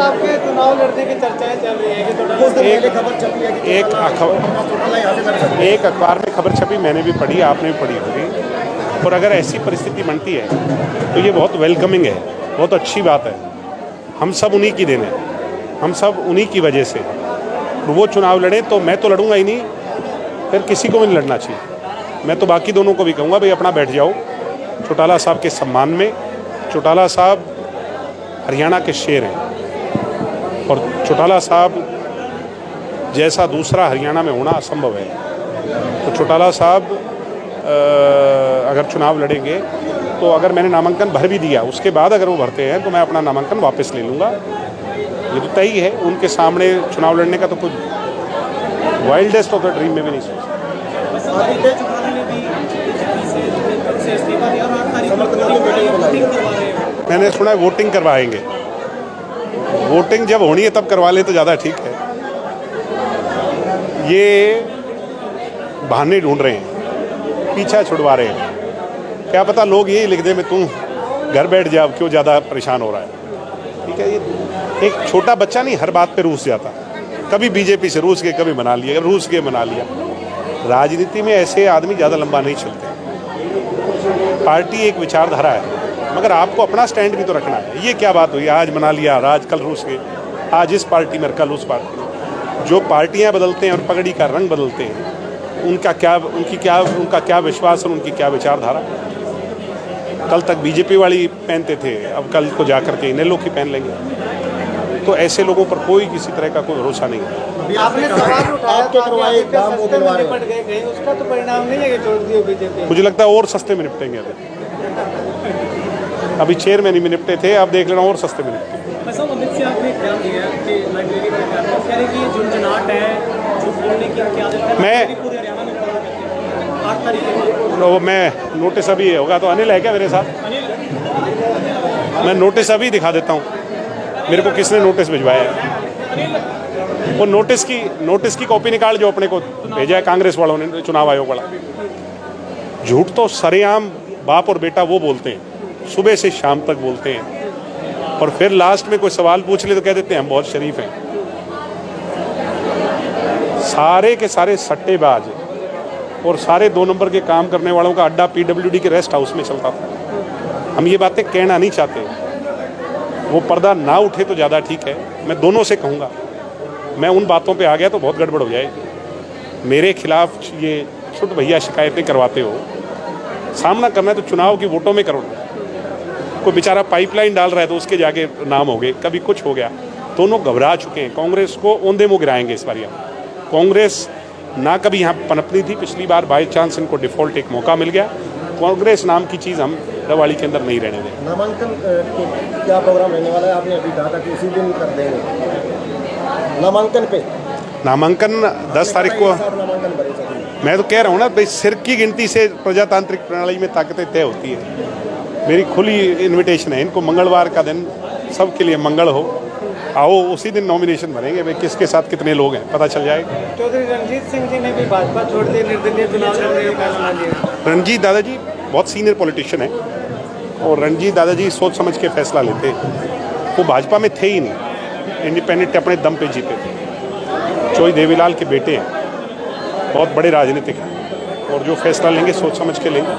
साहब के चुनाव लड़ने की चर्चाएं चल रही है कि एक अखबार में खबर छपी, मैंने भी पढ़ी, आपने भी पढ़ी होगी। और अगर ऐसी परिस्थिति बनती है तो ये बहुत वेलकमिंग है, बहुत अच्छी बात है। हम सब उन्हीं की देन है, हम सब उन्हीं की वजह से वो चुनाव लड़े। तो मैं तो लड़ूंगा ही नहीं, फिर किसी को भी नहीं लड़ना चाहिए। मैं तो बाकी दोनों को भी कहूँगा भाई अपना बैठ जाओ। चौटाला साहब के सम्मान में, चौटाला साहब हरियाणा के शेर हैं और चौटाला साहब जैसा दूसरा हरियाणा में होना असंभव है। तो चौटाला साहब अगर चुनाव लड़ेंगे तो अगर मैंने नामांकन भर भी दिया, उसके बाद अगर वो भरते हैं तो मैं अपना नामांकन वापस ले लूँगा। ये तो तय ही है। उनके सामने चुनाव लड़ने का तो कुछ वाइल्डेस्ट ऑफ द ड्रीम में भी नहीं सोचता। मैंने सुना है वोटिंग करवाएंगे। वोटिंग जब होनी है तब करवा ले तो ज़्यादा ठीक है। ये बहाने ढूंढ रहे हैं, पीछा छुड़वा रहे हैं। क्या पता लोग यही लिख दे में तू घर बैठ जा, क्यों ज़्यादा परेशान हो रहा है। ठीक है, ये एक छोटा बच्चा नहीं हर बात पे रूस जाता। कभी बीजेपी से रूस के, कभी बना लिया, रूस के बना लिया। राजनीति में ऐसे आदमी ज़्यादा लंबा नहीं चलते। पार्टी एक विचारधारा है, मगर आपको अपना स्टैंड भी तो रखना है। ये क्या बात हुई, आज बना लिया, आज कल रूस के, आज इस पार्टी में, कल उस पार्टी में। जो पार्टियां बदलते हैं और पगड़ी का रंग बदलते हैं, उनका क्या विश्वास और उनकी क्या विचारधारा। कल तक बीजेपी वाली पहनते थे, अब कल को जाकर के इनेलो की पहन लेंगे। तो ऐसे लोगों पर कोई किसी तरह का कोई भरोसा नहीं है। आपने सवाल उठाया उसका तो परिणाम नहीं है कि छोड़ दिए बीजेपी। मुझे लगता है और सस्ते में निपटेंगे। अभी चेयरमैन ही में निपटे थे, अब देख लेना और सस्ते में निपटे। मैं नोटिस अभी होगा तो अनिल है क्या मेरे साथ? मैं नोटिस अभी दिखा देता हूँ। मेरे को किसने नोटिस भिजवाया है? वो नोटिस की कॉपी निकाल जो अपने को भेजा है कांग्रेस वालों ने, चुनाव आयोग वाला। झूठ तो सरेआम बाप और बेटा वो बोलते हैं, सुबह से शाम तक बोलते हैं, और फिर लास्ट में कोई सवाल पूछ ले तो कह देते हैं हम बहुत शरीफ हैं। सारे के सारे सट्टेबाज और सारे 2 नंबर के काम करने वालों का अड्डा पीडब्ल्यूडी के रेस्ट हाउस में चलता था। हम ये बातें कहना नहीं चाहते, वो पर्दा ना उठे तो ज़्यादा ठीक है। मैं दोनों से कहूँगा, मैं उन बातों पे आ गया तो बहुत गड़बड़ हो जाएगी। मेरे खिलाफ ये छुट भैया शिकायतें करवाते हो, सामना करना है तो चुनाव की वोटों में करो। कोई बेचारा पाइपलाइन डाल रहा है तो उसके जाके नाम हो गए, कभी कुछ हो गया। दोनों घबरा चुके हैं। कांग्रेस को औंधे मुँह गिराएंगे इस बार। कांग्रेस ना कभी यहाँ पनपनी थी, पिछली बार बाई चांस इनको डिफॉल्ट एक मौका मिल गया। कांग्रेस नाम की चीज़ हम रवाड़ी के अंदर नहीं रहने दें। नामांकन क्या प्रोग्राम रहने वाला है? आपने अभी कहा था कि उसी दिन कर देंगे नामांकन पे। नामांकन 10 तारीख को। मैं तो कह रहा हूँ ना भाई, सिर की गिनती से प्रजातांत्रिक प्रणाली में ताकतें तय होती है। मेरी खुली इनविटेशन है इनको, मंगलवार का दिन सबके लिए मंगल हो। आओ, उसी दिन नॉमिनेशन भरेंगे भाई, किसके साथ कितने लोग हैं पता चल जाएगा। चौधरी रणजीत सिंह जी ने भी भाजपा छोड़ दी, निर्दलीय चुनाव लड़ने का फैसला लिया। रणजीत दादाजी बहुत सीनियर पॉलिटिशियन है और रणजीत दादाजी सोच समझ के फैसला लेते। वो भाजपा में थे ही नहीं, इंडिपेंडेंट अपने दम पे जीते थे। चौधरी देवीलाल के बेटे हैं, बहुत बड़े राजनीतिक हैं, और जो फैसला लेंगे सोच समझ के लेंगे।